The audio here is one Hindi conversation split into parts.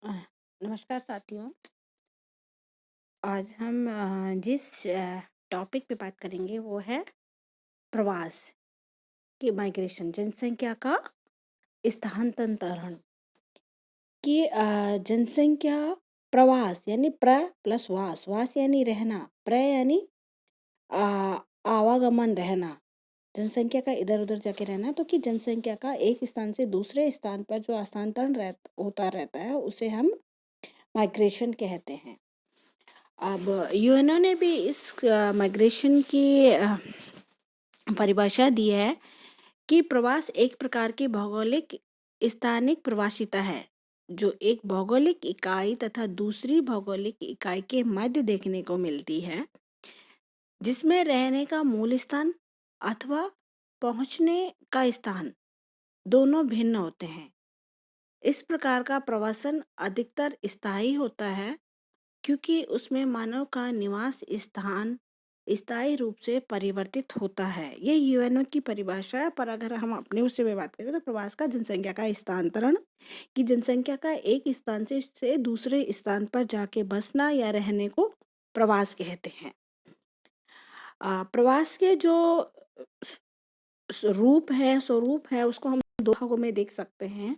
अ, नमस्कार साथियों। आज हम जिस टॉपिक पे बात करेंगे वो है प्रवास की माइग्रेशन, जनसंख्या का स्थानांतरण कि जनसंख्या प्रवास यानी प्र प्लस वास, वास यानी रहना, प्र यानी आ, आवागमन रहना, जनसंख्या का इधर उधर जाके रहना। तो कि जनसंख्या का एक स्थान से दूसरे स्थान पर जो स्थानांतरण होता रहता है उसे हम माइग्रेशन कहते हैं। अब यूएनओ ने भी इस माइग्रेशन की परिभाषा दी है कि प्रवास एक प्रकार की भौगोलिक स्थानिक प्रवासिता है जो एक भौगोलिक इकाई तथा दूसरी भौगोलिक इकाई के मध्य देखने को मिलती है, जिसमें रहने का मूल स्थान अथवा पहुंचने का स्थान दोनों भिन्न होते हैं। इस प्रकार का प्रवासन अधिकतर स्थायी होता है क्योंकि उसमें मानव का निवास स्थान स्थायी रूप से परिवर्तित होता है। ये यूएनओ की परिभाषा है, पर अगर हम अपने उससे में बात करें तो प्रवास का जनसंख्या का स्थानांतरण की जनसंख्या का एक स्थान से दूसरे स्थान पर जाके बसना या रहने को प्रवास कहते हैं। प्रवास के जो स्वरूप है उसको हम दो भागों में देख सकते हैं।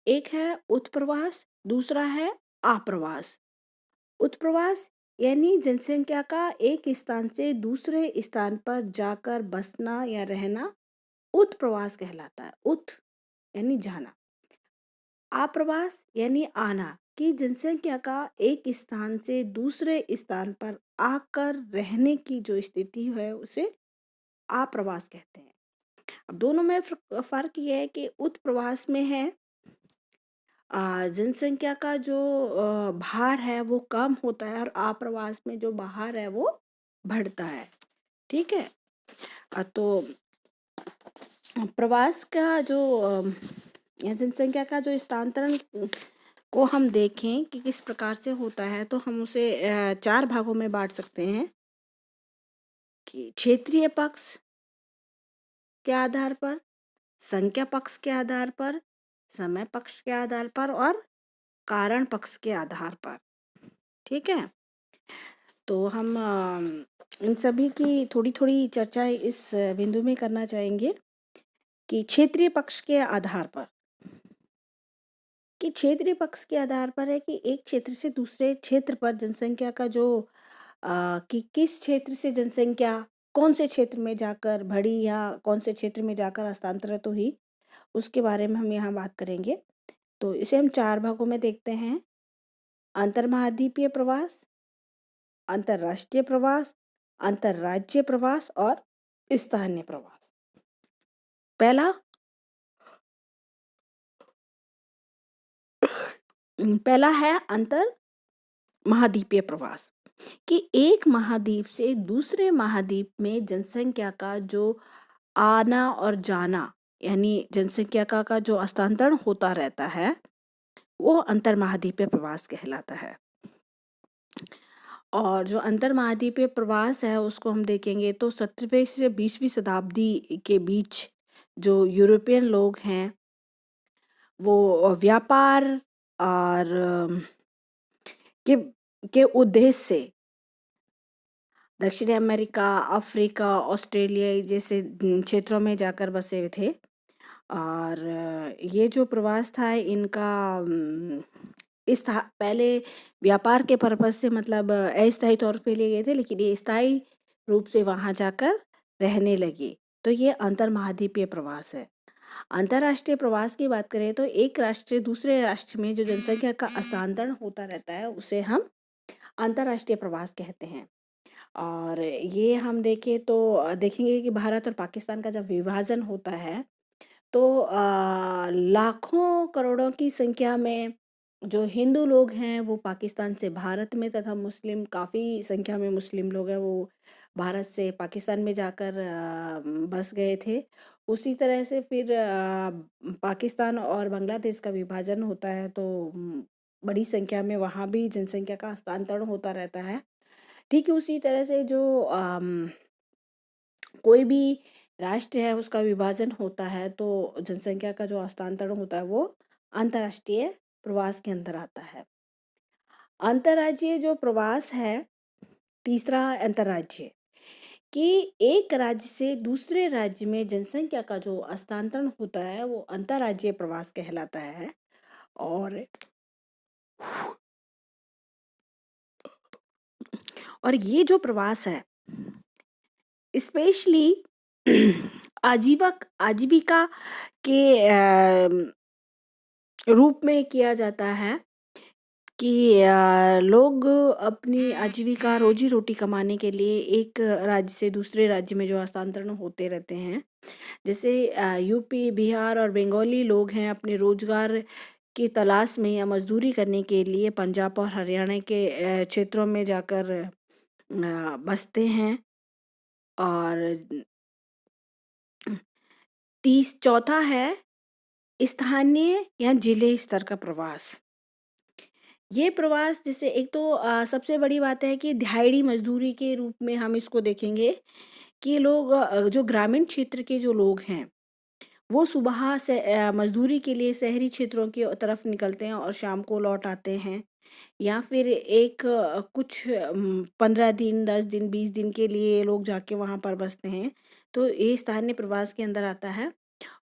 एक है उत्प्रवास, दूसरा है आप्रवास। उत्प्रवास यानी जनसंख्या का एक स्थान से दूसरे स्थान पर जाकर बसना या रहना उत्प्रवास कहलाता है। उत यानी जाना, आप्रवास यानी आना कि जनसंख्या का एक स्थान से दूसरे स्थान पर आकर रहने की जो स्थिति है उसे आप्रवास कहते हैं। अब दोनों में फर्क यह है कि उत्प्रवास में है जनसंख्या का जो भार है वो कम होता है और आप्रवास में जो भार है वो बढ़ता है। ठीक है। तो प्रवास का जो या जनसंख्या का जो स्थानांतरण को हम देखें कि किस प्रकार से होता है तो हम उसे चार भागों में बांट सकते हैं कि क्षेत्रीय पक्ष के आधार पर, संख्या पक्ष के आधार पर, समय पक्ष के आधार पर और कारण पक्ष के आधार पर। ठीक है। तो हम इन सभी की थोड़ी थोड़ी चर्चा इस बिंदु में करना चाहेंगे कि क्षेत्रीय पक्ष के आधार पर, कि क्षेत्रीय पक्ष के आधार पर है कि एक क्षेत्र से दूसरे क्षेत्र पर जनसंख्या का जो कि किस क्षेत्र से जनसंख्या कौन से क्षेत्र में जाकर बढ़ी या कौन से क्षेत्र में जाकर हस्तांतरित हुई, उसके बारे में हम यहाँ बात करेंगे। तो इसे हम चार भागों में देखते हैं: अंतर्महाद्वीपीय प्रवास, अंतर्राष्ट्रीय प्रवास, अंतर्राज्यीय प्रवास और स्थानीय प्रवास। पहला है अंतर महाद्वीपीय प्रवास कि एक महाद्वीप से दूसरे महाद्वीप में जनसंख्या का जो आना और जाना यानी जनसंख्या का जो हस्तांतरण होता रहता है वो अंतर महाद्वीपीय प्रवास कहलाता है। और जो अंतर महाद्वीपीय प्रवास है उसको हम देखेंगे तो 17वीं से 20वीं शताब्दी के बीच जो यूरोपियन लोग हैं वो व्यापार और के के उद्देश्य से दक्षिण अमेरिका, अफ्रीका, ऑस्ट्रेलिया जैसे क्षेत्रों में जाकर बसे हुए थे। और ये जो प्रवास था इनका पहले व्यापार के पर्पज से मतलब अस्थायी तौर पे लिए गए थे, लेकिन ये स्थायी रूप से वहाँ जाकर रहने लगे। तो ये अंतर महाद्वीपीय प्रवास है। अंतर्राष्ट्रीय प्रवास की बात करें तो एक राष्ट्र से दूसरे राष्ट्र में जो जनसंख्या का हस्तांतरण होता रहता है उसे हम अंतर्राष्ट्रीय प्रवास कहते हैं। और ये हम देखें तो देखेंगे कि भारत और पाकिस्तान का जब विभाजन होता है तो लाखों करोड़ों की संख्या में जो हिंदू लोग हैं वो पाकिस्तान से भारत में तथा मुस्लिम काफ़ी संख्या में मुस्लिम लोग हैं वो भारत से पाकिस्तान में जाकर बस गए थे। उसी तरह से फिर पाकिस्तान और बांग्लादेश का विभाजन होता है तो बड़ी संख्या में वहाँ भी जनसंख्या का हस्तांतरण होता रहता है। ठीक है। उसी तरह से जो कोई भी राष्ट्र है उसका विभाजन होता है तो जनसंख्या का जो हस्तांतरण होता है वो अंतर्राष्ट्रीय प्रवास के अंदर आता है। अंतर्राज्यीय जो प्रवास है, तीसरा अंतर्राज्यीय, कि एक राज्य से दूसरे राज्य में जनसंख्या का जो हस्तांतरण होता है वो अंतर्राज्यीय प्रवास कहलाता है। और ये जो प्रवास है स्पेशली आजीविका के रूप में किया जाता है कि लोग अपनी आजीविका रोजी रोटी कमाने के लिए एक राज्य से दूसरे राज्य में जो हस्तांतरण होते रहते हैं, जैसे यूपी, बिहार और बंगाली लोग हैं अपने रोजगार की तलाश में या मजदूरी करने के लिए पंजाब और हरियाणा के क्षेत्रों में जाकर बसते हैं। और चौथा है स्थानीय या जिले स्तर का प्रवास। ये प्रवास जैसे एक तो सबसे बड़ी बात है कि दिहाड़ी मजदूरी के रूप में हम इसको देखेंगे कि लोग जो ग्रामीण क्षेत्र के जो लोग हैं वो सुबह से मजदूरी के लिए शहरी क्षेत्रों की तरफ निकलते हैं और शाम को लौट आते हैं, या फिर एक कुछ 15 दिन, 10 दिन, 20 दिन के लिए लोग जाके वहाँ पर बसते हैं। तो ये स्थानीय प्रवास के अंदर आता है।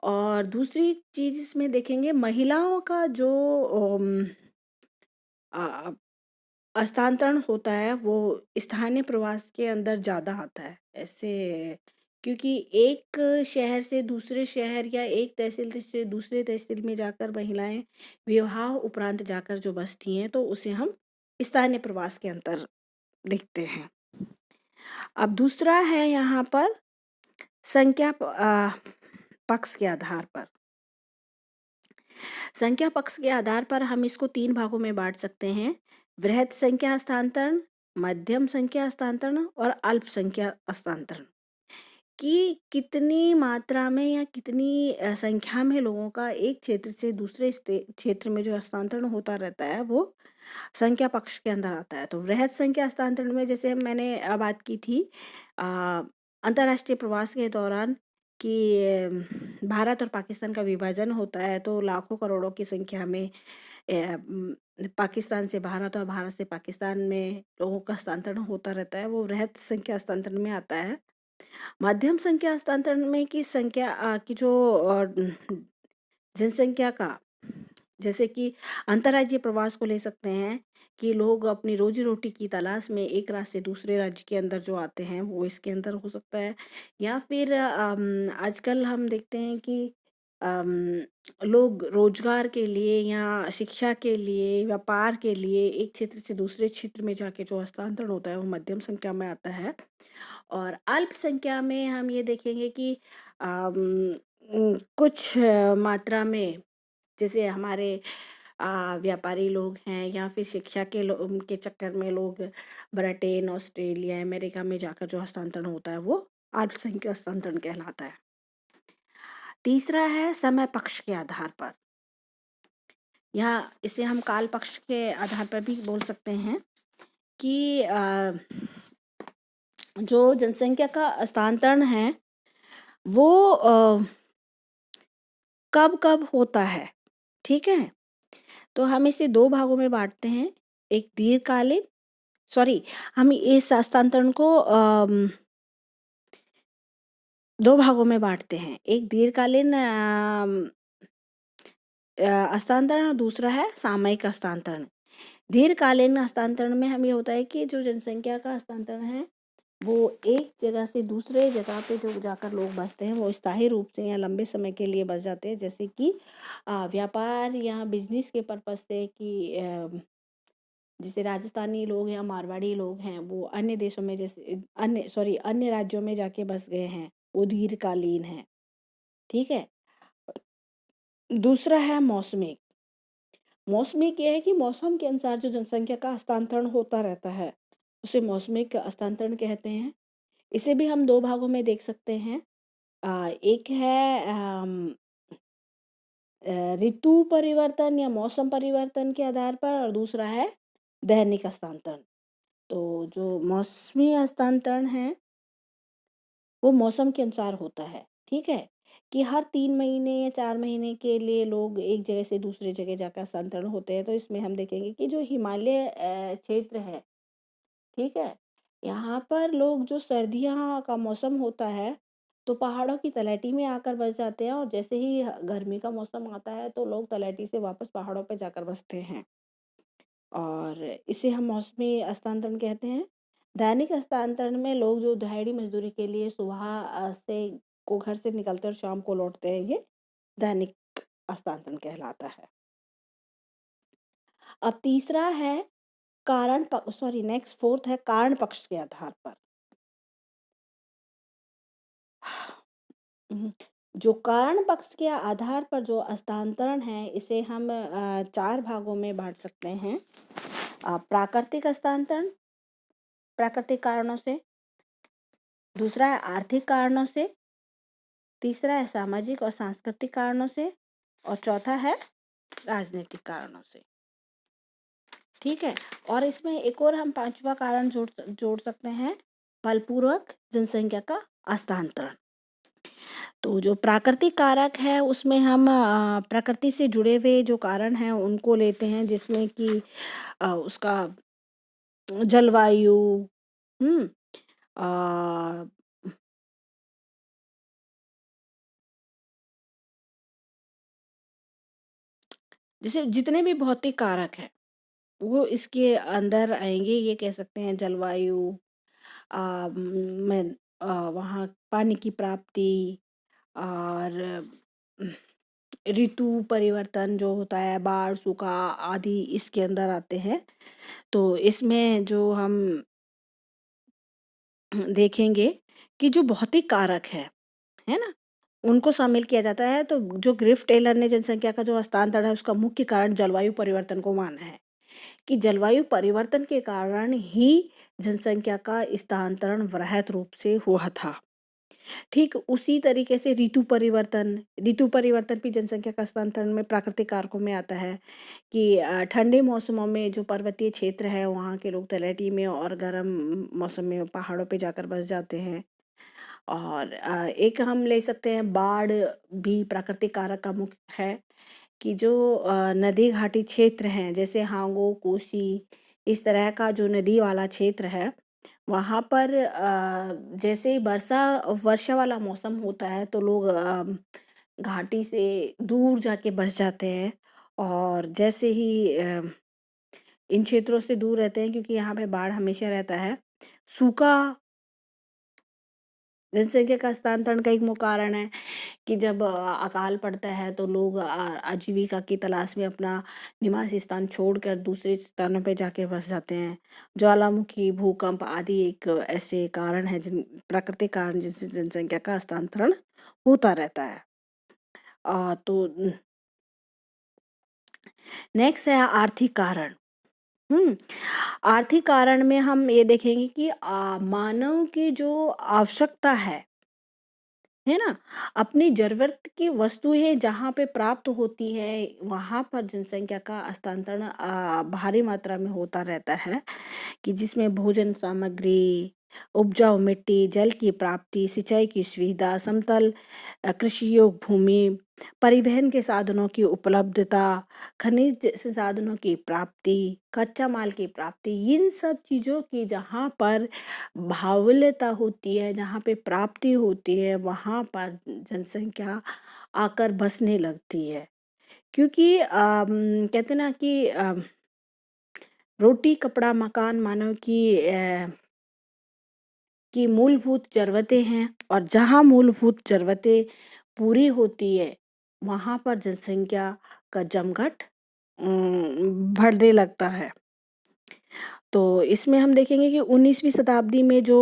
और दूसरी चीज़ इसमें देखेंगे महिलाओं का जो अ, हस्तांतरण होता है वो स्थानीय प्रवास के अंदर ज़्यादा आता है। ऐसे क्योंकि एक शहर से दूसरे शहर या एक तहसील से दूसरे तहसील में जाकर महिलाएं विवाह उपरांत जाकर जो बसती हैं तो उसे हम स्थानीय प्रवास के अंतर देखते हैं। अब दूसरा है यहाँ पर पक्ष के आधार पर। संख्या पक्ष के आधार पर हम इसको 3 भागों में बांट सकते हैं: वृहद संख्या हस्तांतरण, मध्यम संख्या हस्तांतरण और अल्प संख्या हस्तांतरण। कि कितनी मात्रा में या कितनी संख्या में लोगों का एक क्षेत्र से दूसरे क्षेत्र में जो हस्तांतरण होता रहता है वो संख्या पक्ष के अंदर आता है। तो वृहद संख्या हस्तांतरण में जैसे मैंने बात की थी अंतर्राष्ट्रीय प्रवास के दौरान कि भारत और पाकिस्तान का विभाजन होता है तो लाखों करोड़ों की संख्या में पाकिस्तान से भारत और भारत से पाकिस्तान में लोगों का हस्तांतरण होता रहता है, वो वृहद संख्या हस्तांतरण में आता है। मध्यम संख्या हस्तांतरण में की संख्या की जो जनसंख्या का, जैसे कि अंतर्राज्यीय प्रवास को ले सकते हैं कि लोग अपनी रोजी रोटी की तलाश में एक राज्य से दूसरे राज्य के अंदर जो आते हैं वो इसके अंदर हो सकता है। या फिर आजकल हम देखते हैं कि लोग रोजगार के लिए या शिक्षा के लिए, व्यापार के लिए एक क्षेत्र से दूसरे क्षेत्र में जाके जो हस्तांतरण होता है वो मध्यम संख्या में आता है। और अल्प संख्या में हम ये देखेंगे कि कुछ मात्रा में जैसे हमारे व्यापारी लोग हैं या फिर शिक्षा के चक्कर में लोग ब्रिटेन, ऑस्ट्रेलिया, अमेरिका में जाकर जो हस्तांतरण होता है वो अल्पसंख्यक हस्तांतरण कहलाता है। तीसरा है समय पक्ष के आधार पर, या इसे हम काल पक्ष के आधार पर भी बोल सकते हैं कि जो जनसंख्या का हस्तांतरण है वो कब कब होता है, ठीक है। तो हम इसे 2 भागों में बांटते हैं, एक दीर्घकालीन हम इस हस्तांतरण को 2 भागों में बांटते हैं, एक दीर्घकालीन हस्तांतरण और दूसरा है सामयिक हस्तांतरण। दीर्घकालीन हस्तांतरण में हमें होता है कि जो जनसंख्या का हस्तांतरण है वो एक जगह से दूसरे जगह पे जो जाकर लोग बसते हैं वो स्थायी रूप से या लंबे समय के लिए बस जाते हैं, जैसे कि व्यापार या बिजनेस के पर्पज से कि जैसे राजस्थानी लोग या मारवाड़ी लोग हैं वो अन्य देशों में जैसे अन्य राज्यों में जाके बस गए हैं, वो दीर्घकालीन है, ठीक है। दूसरा है मौसमिक। मौसमिक ये है कि मौसम के अनुसार जो जनसंख्या का हस्तांतरण होता रहता है उसे मौसमिक हस्तांतरण कहते हैं। इसे भी हम 2 भागों में देख सकते हैं। एक है ऋतु परिवर्तन या मौसम परिवर्तन के आधार पर और दूसरा है दैनिक हस्तांतरण। तो जो मौसमी हस्तांतरण है वो मौसम के अनुसार होता है, ठीक है। कि हर 3 महीने या 4 महीने के लिए लोग एक जगह से दूसरी जगह जाकर स्थानांतरण होते हैं। तो इसमें हम देखेंगे कि जो हिमालय क्षेत्र है, ठीक है? यहाँ पर लोग जो सर्दियाँ का मौसम होता है, तो पहाड़ों की तलहटी में आकर बस जाते हैं, और जैसे ही गर्मी का मौसम आता है, तो लोग तलहटी से वापस पहाड़ों पे जाकर बसते हैं। और इसे हम मौसमी स्थानांतरण कहते हैं। दैनिक स्थानांतरण में लोग जो दिहाड़ी मजदूरी के लिए सुबह से को घर से निकलते हैं और शाम को लौटते हैं, ये दैनिक स्थानांतरण कहलाता है। अब तीसरा है नेक्स्ट फोर्थ है कारण पक्ष के आधार पर। हम्म, जो कारण पक्ष के आधार पर जो हस्तांतरण है, इसे हम 4 भागों में बांट सकते हैं। प्राकृतिक हस्तांतरण, प्राकृतिक कारणों से। दूसरा है आर्थिक कारणों से। तीसरा है सामाजिक और सांस्कृतिक कारणों से। और चौथा है राजनीतिक कारणों से। ठीक है। और इसमें एक और हम 5वां कारण जोड़ सकते हैं, बलपूर्वक जनसंख्या का हस्तांतरण। तो जो प्राकृतिक कारक है, उसमें हम प्रकृति से जुड़े हुए जो कारण हैं उनको लेते हैं, जिसमें कि उसका जलवायु, हम्म आ, जैसे जितने भी भौतिक कारक हैं वो इसके अंदर आएंगे। ये कह सकते हैं जलवायु, में वहाँ पानी की प्राप्ति, और ऋतु परिवर्तन जो होता है, बाढ़, सूखा आदि इसके अंदर आते हैं। तो इसमें जो हम देखेंगे कि जो भौतिक कारक है ना? उनको शामिल किया जाता है। तो जो ग्रिफ टेलर ने जनसंख्या का जो हस्तांतरण है, उसका मुख्य कारण जलवायु परिवर्तन को माना है, कि जलवायु परिवर्तन के कारण ही जनसंख्या का स्थानांतरण वृहद रूप से हुआ था। ठीक उसी तरीके से ऋतु परिवर्तन भी जनसंख्या का हस्तांतरण में प्राकृतिक कारकों में आता है, कि ठंडे मौसमों में जो पर्वतीय क्षेत्र है, वहाँ के लोग तलहटी में, और गर्म मौसम में पहाड़ों पे जाकर बस जाते हैं। और एक हम ले सकते हैं बाढ़, भी प्राकृतिक कारक का मुख्य है, कि जो नदी घाटी क्षेत्र हैं, जैसे हांगो, कोसी, इस तरह का जो नदी वाला क्षेत्र है, वहाँ पर जैसे ही वर्षा वाला मौसम होता है, तो लोग घाटी से दूर जाके बस जाते हैं। और जैसे ही इन क्षेत्रों से दूर रहते हैं, क्योंकि यहाँ पे बाढ़ हमेशा रहता है। सूखा जनसंख्या का हस्तांतरण का एक मुख्य कारण है, कि जब अकाल पड़ता है, तो लोग आजीविका की तलाश में अपना निवास स्थान छोड़कर दूसरे स्थानों पे जाके बस जाते हैं। ज्वालामुखी, भूकंप आदि एक ऐसे कारण है, जिन प्राकृतिक कारण जिनसे जनसंख्या का हस्तांतरण होता रहता है। तो नेक्स्ट है आर्थिक कारण। हम्म आर्थिक कारण में हम ये देखेंगे कि मानव की जो आवश्यकता है ना, अपनी जरूरत की वस्तुएं जहाँ पे प्राप्त होती है, वहाँ पर जनसंख्या का हस्तांतरण भारी मात्रा में होता रहता है, कि जिसमें भोजन सामग्री, उपजाऊ मिट्टी, जल की प्राप्ति, सिंचाई की सुविधा, समतल कृषि योग्य भूमि, परिवहन के साधनों की उपलब्धता, खनिज संसाधनों की प्राप्ति, कच्चा माल की प्राप्ति, इन सब चीज़ों की जहाँ पर बाहुल्यता होती है, जहाँ पे प्राप्ति होती है, वहाँ पर जनसंख्या आकर बसने लगती है। क्योंकि कहते ना कि रोटी, कपड़ा, मकान मानव की मूलभूत ज़रूरतें हैं, और जहाँ मूलभूत ज़रूरतें पूरी होती है, वहाँ पर जनसंख्या का जमघट बढ़ने लगता है। तो इसमें हम देखेंगे कि 19वीं शताब्दी में जो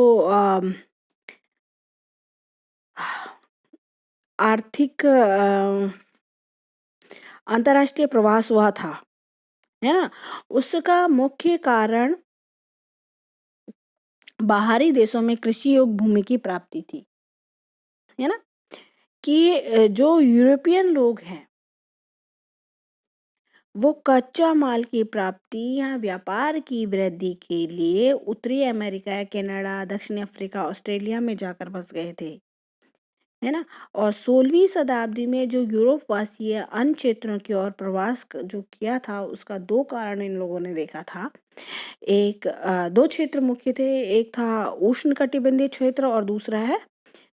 आर्थिक अंतर्राष्ट्रीय प्रवास हुआ था, है ना, उसका मुख्य कारण बाहरी देशों में कृषि योग्य भूमि की प्राप्ति थी, है ना, कि जो यूरोपियन लोग हैं, वो कच्चा माल की प्राप्ति या व्यापार की वृद्धि के लिए उत्तरी अमेरिका, कनाडा, दक्षिण अफ्रीका, ऑस्ट्रेलिया में जाकर बस गए थे। है ना? और 16वीं शताब्दी में जो यूरोपवासी अन्य क्षेत्रों की ओर प्रवास जो किया था, उसका 2 कारण इन लोगों ने देखा था। 2 क्षेत्र मुख्य थे, एक था उष्णकटिबंधीय क्षेत्र और दूसरा है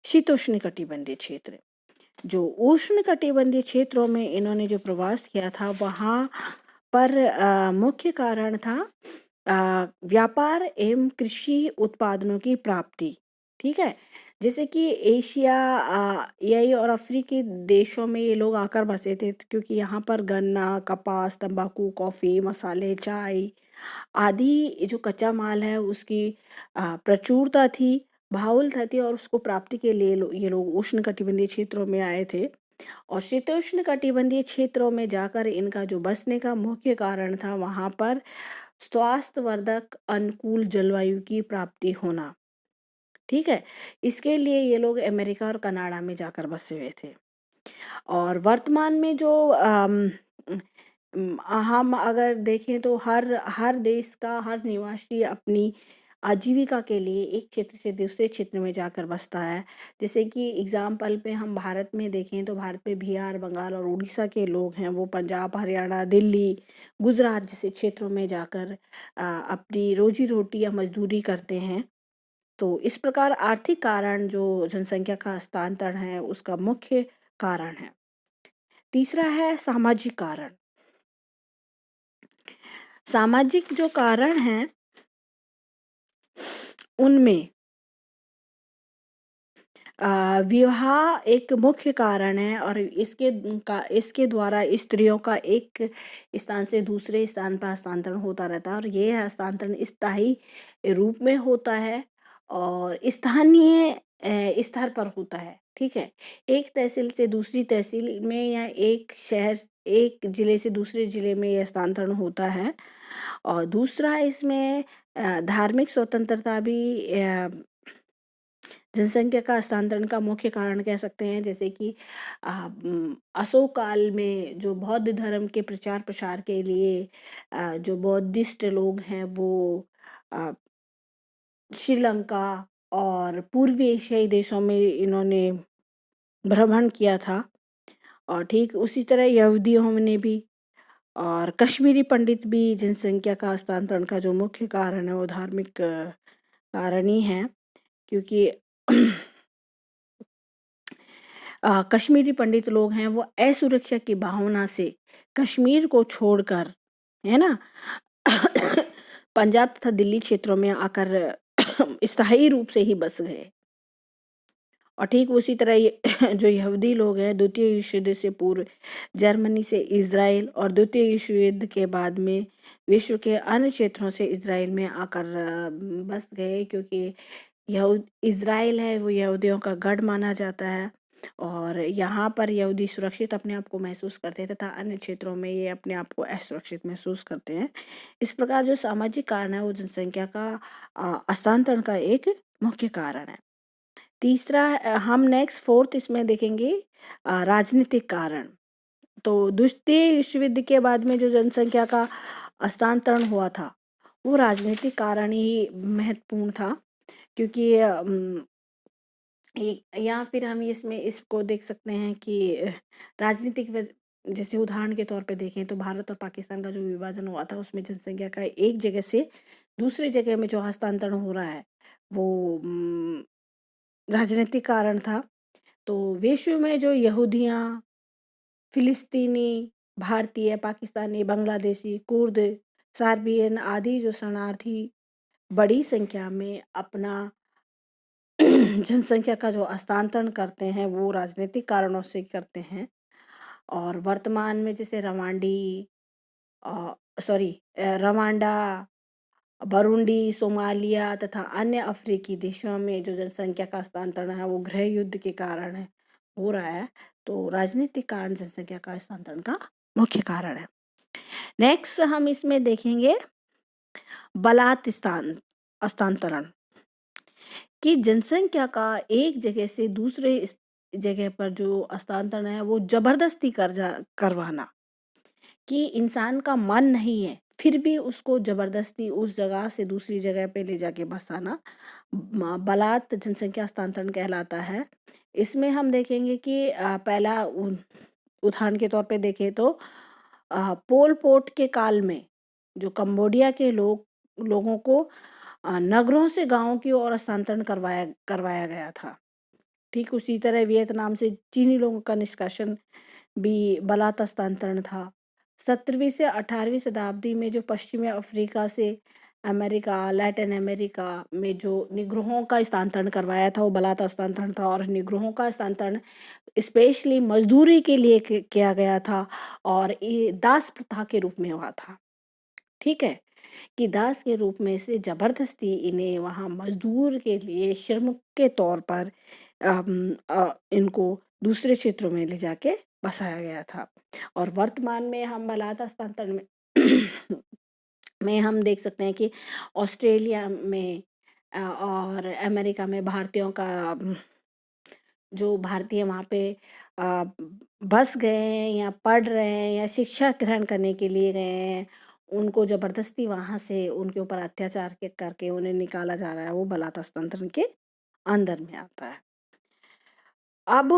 शीतोष्णकटिबंधीय क्षेत्र। जो उष्णकटिबंधीय क्षेत्रों में इन्होंने जो प्रवास किया था, वहाँ पर मुख्य कारण था व्यापार एवं कृषि उत्पादनों की प्राप्ति। ठीक है? जैसे कि एशिया, यही और अफ्रीकी देशों में ये लोग आकर बसे थे, क्योंकि यहाँ पर गन्ना, कपास, तंबाकू, कॉफ़ी, मसाले, चाय आदि जो कच्चा माल है उसकी प्रचुरता थी, बाहुल्यता थी, और उसको प्राप्ति के लिए ये लोग उष्णकटिबंधीय क्षेत्रों में आए थे। और शीतोष्णकटिबंधीय क्षेत्रों में जाकर इनका जो बसने का मुख्य कारण था, वहाँ पर स्वास्थ्यवर्धक अनुकूल जलवायु की प्राप्ति होना। ठीक है? इसके लिए ये लोग अमेरिका और कनाडा में जाकर बसे हुए थे। और वर्तमान में जो हम अगर देखें तो हर हर देश का हर निवासी अपनी आजीविका के लिए एक क्षेत्र से दूसरे क्षेत्र में जाकर बसता है। जैसे कि एग्जाम्पल पे हम भारत में देखें तो भारत में बिहार, बंगाल और उड़ीसा के लोग हैं, वो पंजाब, हरियाणा, दिल्ली, गुजरात जैसे क्षेत्रों में जाकर अपनी रोजी रोटी या मजदूरी करते हैं। तो इस प्रकार आर्थिक कारण जो जनसंख्या का हस्तांतरण है, उसका मुख्य कारण है। तीसरा है सामाजिक कारण। सामाजिक जो कारण हैं, उनमें विवाह एक मुख्य कारण है, और इसके द्वारा स्त्रियों का एक स्थान से दूसरे स्थान पर हस्तांतरण होता रहता है, और ये हस्तांतरण स्थायी रूप में होता है और स्थानीय स्तर पर होता है। ठीक है? एक तहसील से दूसरी तहसील में या एक जिले से दूसरे जिले में ये हस्तांतरण होता है। और दूसरा इसमें धार्मिक स्वतंत्रता भी जनसंख्या का हस्तांतरण का मुख्य कारण कह सकते हैं। जैसे कि अशोक काल में जो बौद्ध धर्म के प्रचार प्रसार के लिए जो बौद्धिस्ट लोग हैं, वो अ, श्रीलंका और पूर्वी एशियाई देशों में इन्होंने भ्रमण किया था। और ठीक उसी तरह यहूदियों ने भी, और कश्मीरी पंडित भी जनसंख्या का हस्तांतरण का जो मुख्य कारण है, वो धार्मिक कारण ही है। क्योंकि कश्मीरी पंडित लोग हैं, वो असुरक्षा की भावना से कश्मीर को छोड़कर, है ना, पंजाब तथा दिल्ली क्षेत्रों में आकर स्थायी रूप से ही बस गए। और ठीक उसी तरह ये जो यहूदी लोग हैं, द्वितीय विश्व युद्ध से पूर्व जर्मनी से इज़राइल और द्वितीय विश्व युद्ध के बाद में विश्व के अन्य क्षेत्रों से इज़राइल में आकर बस गए, क्योंकि इज़राइल है वो यहूदियों का गढ़ माना जाता है, और यहाँ पर यहूदी सुरक्षित अपने आप को महसूस करते हैं, तथा अन्य क्षेत्रों में ये अपने आप को असुरक्षित महसूस करते हैं। इस प्रकार जो सामाजिक कारण है, वो जनसंख्या का हस्तांतरण का एक मुख्य कारण है। तीसरा हम नेक्स्ट फोर्थ इसमें देखेंगे राजनीतिक कारण। तो द्वितीय विश्व युद्ध के बाद में जो जनसंख्या का हस्तांतरण हुआ था, वो राजनीतिक कारण ही महत्वपूर्ण था। क्योंकि या फिर हम इसमें इसको देख सकते हैं कि राजनीतिक जैसे उदाहरण के तौर पे देखें तो भारत और पाकिस्तान का जो विभाजन हुआ था, उसमें जनसंख्या का एक जगह से दूसरी जगह में जो हस्तांतरण हो रहा है, वो राजनीतिक कारण था। तो विश्व में जो यहूदियाँ, फिलिस्तीनी, भारतीय, पाकिस्तानी, बांग्लादेशी, कुर्द, सर्बियन आदि जो शरणार्थी बड़ी संख्या में अपना जनसंख्या का जो हस्तांतरण करते हैं, वो राजनीतिक कारणों से करते हैं। और वर्तमान में जैसे रवांडा, बुरुंडी, सोमालिया तथा अन्य अफ्रीकी देशों में जो जनसंख्या का हस्तांतरण है, वो गृह युद्ध के कारण हो रहा है। तो राजनीतिक कारण जनसंख्या का हस्तांतरण का मुख्य कारण है। नेक्स्ट हम इसमें देखेंगे हस्तांतरण, कि जनसंख्या का एक जगह से दूसरे जगह पर जो हस्तांतरण है, वो जबरदस्ती करवाना, कि इंसान का मन नहीं है, फिर भी उसको ज़बरदस्ती उस जगह से दूसरी जगह पे ले जाके बसाना बलात् जनसंख्या हस्तांतरण कहलाता है। इसमें हम देखेंगे कि पहला उदाहरण के तौर पे देखें तो पोल पोट के काल में जो कंबोडिया के लोगों को नगरों से गांवों की ओर हस्तांतरण करवाया करवाया गया था। ठीक उसी तरह वियतनाम से चीनी लोगों का निष्कासन भी बलात् हस्तांतरण था। 17वीं से 18वीं शताब्दी में जो पश्चिमी अफ्रीका से अमेरिका, लैटिन अमेरिका में जो निग्रोहों का स्थानांतरण करवाया था वो बलात् हस्तांतरण था, और निग्रोहों का हस्तांतरण स्पेशली मजदूरी के लिए किया गया था, और ये दास प्रथा के रूप में हुआ था। ठीक है, कि दास के रूप में से जबरदस्ती इन्हें वहाँ मजदूर के लिए श्रम के तौर पर इनको दूसरे क्षेत्रों में ले जाके बसाया गया था। और वर्तमान में हम बलात् हस्तांतरण में में हम देख सकते हैं कि ऑस्ट्रेलिया में और अमेरिका में भारतीयों का जो भारतीय वहाँ पे अ, बस गए हैं या पढ़ रहे हैं या शिक्षा ग्रहण करने के लिए गए हैं, उनको ज़बरदस्ती वहाँ से उनके ऊपर अत्याचार करके उन्हें निकाला जा रहा है, वो बलात् हस्तांतरण के अंदर में आता है। अब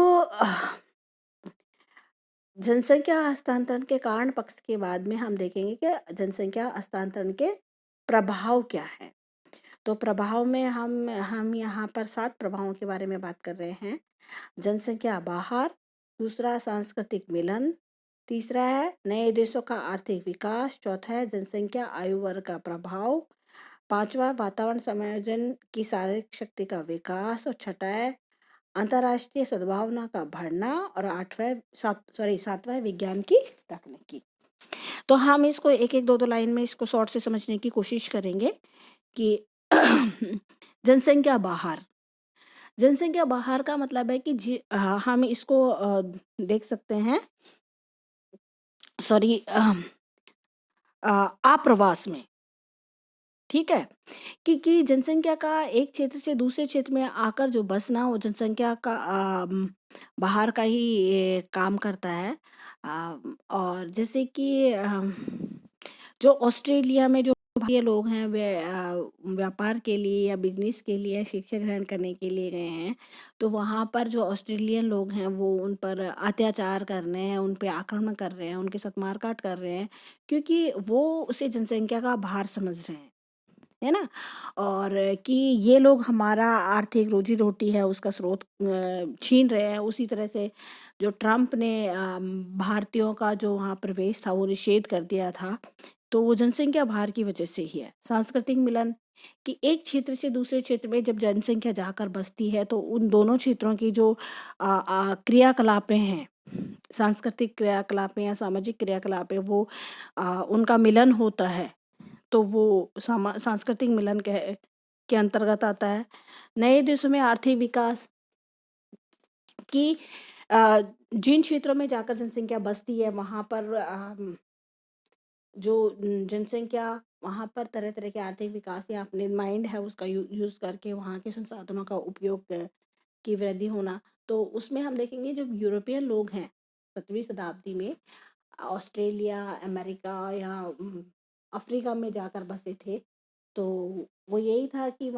जनसंख्या हस्तांतरण के कारण पक्ष के बाद में हम देखेंगे कि जनसंख्या हस्तांतरण के प्रभाव क्या है। तो प्रभाव में हम यहाँ पर 7 प्रभावों के बारे में बात कर रहे हैं। जनसंख्या बाहर, दूसरा सांस्कृतिक मिलन, तीसरा है नए देशों का आर्थिक विकास, चौथा है जनसंख्या आयु वर्ग का प्रभाव, पांचवा वातावरण समायोजन की शारीरिक शक्ति का विकास, और छठा है अंतर्राष्ट्रीय सद्भावना का बढ़ना, और सातवां है विज्ञान की तकनीकी। तो हम इसको एक एक दो दो लाइन में इसको शॉर्ट से समझने की कोशिश करेंगे कि जनसंख्या बाहर, जनसंख्या बाहर का मतलब है कि हम इसको देख सकते हैं, सॉरी, आप्रवास में। ठीक है, कि जनसंख्या का एक क्षेत्र से दूसरे क्षेत्र में आकर जो बसना, वो जनसंख्या का बाहर का ही काम करता है। और जैसे कि जो ऑस्ट्रेलिया में जो भारतीय लोग हैं वे व्यापार के लिए या बिजनेस के लिए या शिक्षा ग्रहण करने के लिए गए हैं, तो वहाँ पर जो ऑस्ट्रेलियन लोग हैं वो उन पर अत्याचार कर रहे हैं, उन पे आक्रमण कर रहे हैं, उनके साथ मारकाट कर रहे हैं, क्योंकि वो उसे जनसंख्या का भार समझ रहे हैं, है ना? और कि ये लोग हमारा आर्थिक रोजी-रोटी है उसका स्रोत छीन रहे हैं। उसी तरह से जो ट्रम्प ने भारतीयों का जो वहाँ प्रवेश था वो निषेध कर दिया था, तो वो जनसंख्या भार की वजह से ही है। सांस्कृतिक मिलन, कि एक क्षेत्र से दूसरे क्षेत्र में जब जनसंख्या जाकर बसती है तो उन दोनों क्षेत्रों की जो क्रियाकलापें हैं, सांस्कृतिक क्रियाकलापें या सामाजिक क्रियाकलापें, वो उनका मिलन होता है, तो वो सांस्कृतिक मिलन के अंतर्गत आता है। नए देशों में आर्थिक विकास, कि जिन क्षेत्रों में जाकर जनसंख्या बसती है वहाँ पर जो जनसंख्या वहाँ पर तरह तरह के आर्थिक विकास या अपने माइंड है उसका यूज़ करके वहाँ के संसाधनों का उपयोग की वृद्धि होना। तो उसमें हम देखेंगे जो यूरोपियन लोग हैं 17वीं शताब्दी में ऑस्ट्रेलिया, अमेरिका या अफ्रीका में जाकर बसे थे, तो वो यही था कि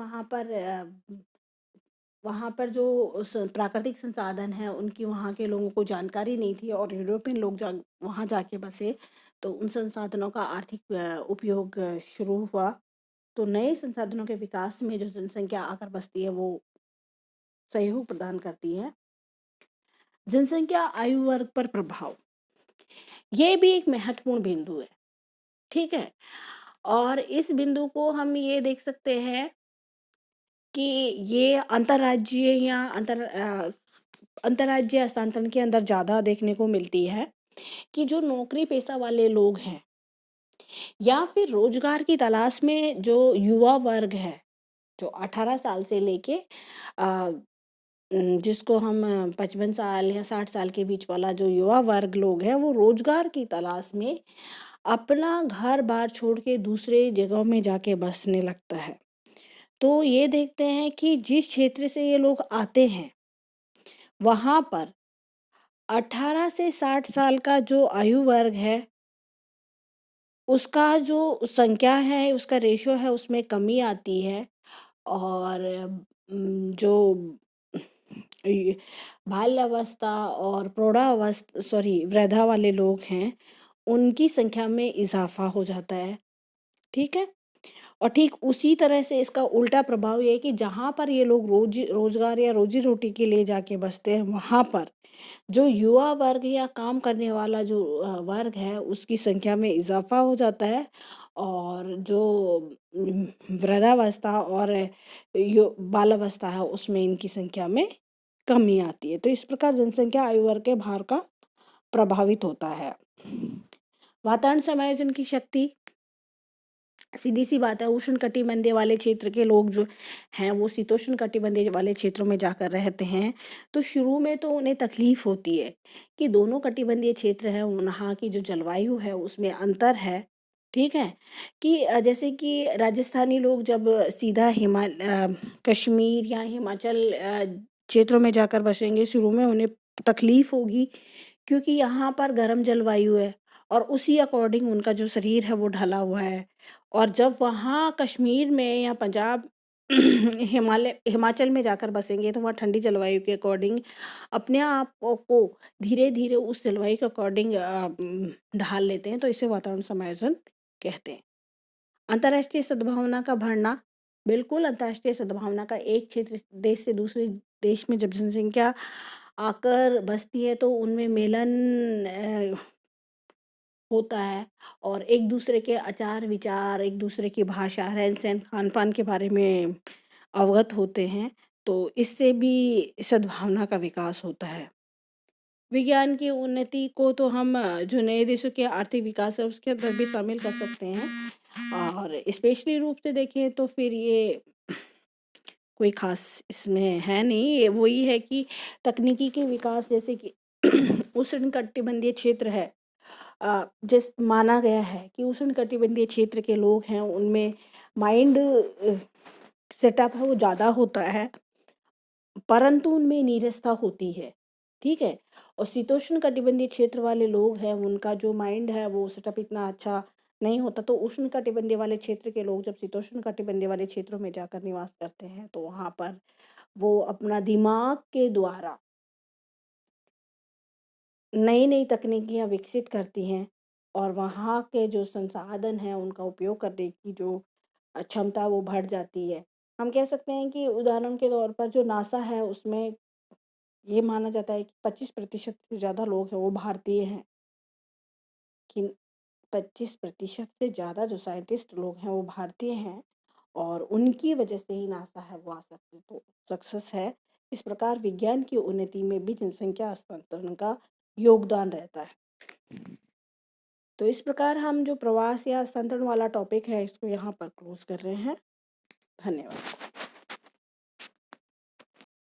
वहाँ पर जो प्राकृतिक संसाधन है उनकी वहाँ के लोगों को जानकारी नहीं थी, और यूरोपियन लोग वहाँ जाके बसे, तो उन संसाधनों का आर्थिक उपयोग शुरू हुआ। तो नए संसाधनों के विकास में जो जनसंख्या आकर बसती है वो सहयोग प्रदान करती है। जनसंख्या आयु वर्ग पर प्रभाव, ये भी एक महत्वपूर्ण बिंदु है। ठीक है, और इस बिंदु को हम ये देख सकते हैं कि ये अंतर्राज्यीय या अंतर्राज्यीय हस्तांतरण के अंदर ज़्यादा देखने को मिलती है, कि जो नौकरी पेशा वाले लोग हैं या फिर रोजगार की तलाश में जो युवा वर्ग है, जो 18 साल से लेके जिसको हम 55 साल या 60 साल के बीच वाला जो युवा वर्ग लोग है, वो रोजगार की तलाश में अपना घर बार छोड़ के दूसरे जगहों में जाके बसने लगता है। तो ये देखते हैं कि जिस क्षेत्र से ये लोग आते हैं वहाँ पर 18 से 60 साल का जो आयु वर्ग है उसका जो संख्या है, उसका रेशियो है, उसमें कमी आती है। और जो ये बाल्यावस्था और वृद्धा वाले लोग हैं, उनकी संख्या में इज़ाफ़ा हो जाता है, ठीक है? और ठीक उसी तरह से इसका उल्टा प्रभाव ये है कि जहाँ पर ये लोग रोज़गार या रोज़ी-रोटी के लिए जाके बसते हैं, वहाँ पर जो युवा वर्ग या काम करने वाला जो वर्ग है, उसकी संख्या में इज़ाफ़ा हो जाता है। और जो वृद्धावस्था और बालावस्था है, उसमें इनकी संख्या में कमी आती है। तो इस प्रकार जनसंख्या आयु वर्ग के भार का प्रभावित होता है। वातावरण समायोजन की शक्ति, सीधी सी बात है, उष्णकटिबंधीय वाले क्षेत्र के लोग जो हैं वो शीतोष्ण कटिबंधीय वाले क्षेत्रों में जाकर रहते हैं। तो शुरू में तो उन्हें तकलीफ होती है कि दोनों कटिबंधीय क्षेत्र हैं, वहाँ की जो जलवायु है उसमें अंतर है, ठीक है? कि जैसे कि राजस्थानी लोग जब सीधा कश्मीर या हिमाचल क्षेत्रों में जाकर बसेंगे, शुरू में उन्हें तकलीफ होगी, क्योंकि यहाँ पर गर्म जलवायु है और उसी अकॉर्डिंग उनका जो शरीर है वो ढला हुआ है। और जब वहाँ कश्मीर में या पंजाब हिमाचल में जाकर बसेंगे, तो वहाँ ठंडी जलवायु के अकॉर्डिंग अपने आप को धीरे-धीरे उस जलवायु के अकॉर्डिंग ढाल लेते हैं, तो इसे वातावरण समायोजन कहते हैं। अंतर्राष्ट्रीय सद्भावना का बढ़ना, बिल्कुल अंतर्राष्ट्रीय सद्भावना का, एक क्षेत्र देश से दूसरे देश में जब जनसंख्या आकर बसती है तो उनमें मेलन होता है और एक-दूसरे के आचार-विचार, एक-दूसरे की भाषा, रहन-सहन, खान-पान के बारे में अवगत होते हैं, तो इससे भी सद्भावना का विकास होता है। विज्ञान की उन्नति को तो हम जो नए देशों के आर्थिक विकास है उसके अंदर भी शामिल कर सकते हैं। और स्पेशली रूप से देखें तो फिर ये कोई ख़ास इसमें है नहीं, ये वही है कि तकनीकी के विकास, जैसे कि उष्णकटिबंधीय क्षेत्र है, जिस माना गया है कि उष्णकटिबंधीय क्षेत्र के लोग हैं, उनमें माइंड सेटअप है वो ज़्यादा होता है, परंतु उनमें नीरसता होती है, ठीक है? और शीतोष्ण कटिबंधीय क्षेत्र वाले लोग हैं, उनका जो माइंड है वो सेटअप इतना अच्छा नहीं होता। तो उष्ण कटिबंधीय वाले क्षेत्र के लोग जब शीतोष्ण कटिबंधीय वाले क्षेत्रों में जाकर निवास करते हैं, तो वहाँ पर वो अपना दिमाग के द्वारा नई-नई तकनीकियाँ विकसित करती हैं और वहाँ के जो संसाधन हैं, उनका उपयोग करने की जो क्षमता वो बढ़ जाती है। हम कह सकते हैं कि उदाहरण के तौर पर जो नासा है, उसमें ये माना जाता है कि 25% से ज़्यादा लोग हैं वो भारतीय हैं, कि 25% से ज़्यादा जो साइंटिस्ट लोग हैं वो भारतीय हैं और उनकी वजह से ही नासा है वो आज तो सक्सेस है। इस प्रकार विज्ञान की उन्नति में भी जनसंख्या हस्तांतरण का योगदान रहता है। तो इस प्रकार हम जो प्रवास या हस्तांतरण वाला टॉपिक है, इसको यहाँ पर क्लोज कर रहे हैं। धन्यवाद।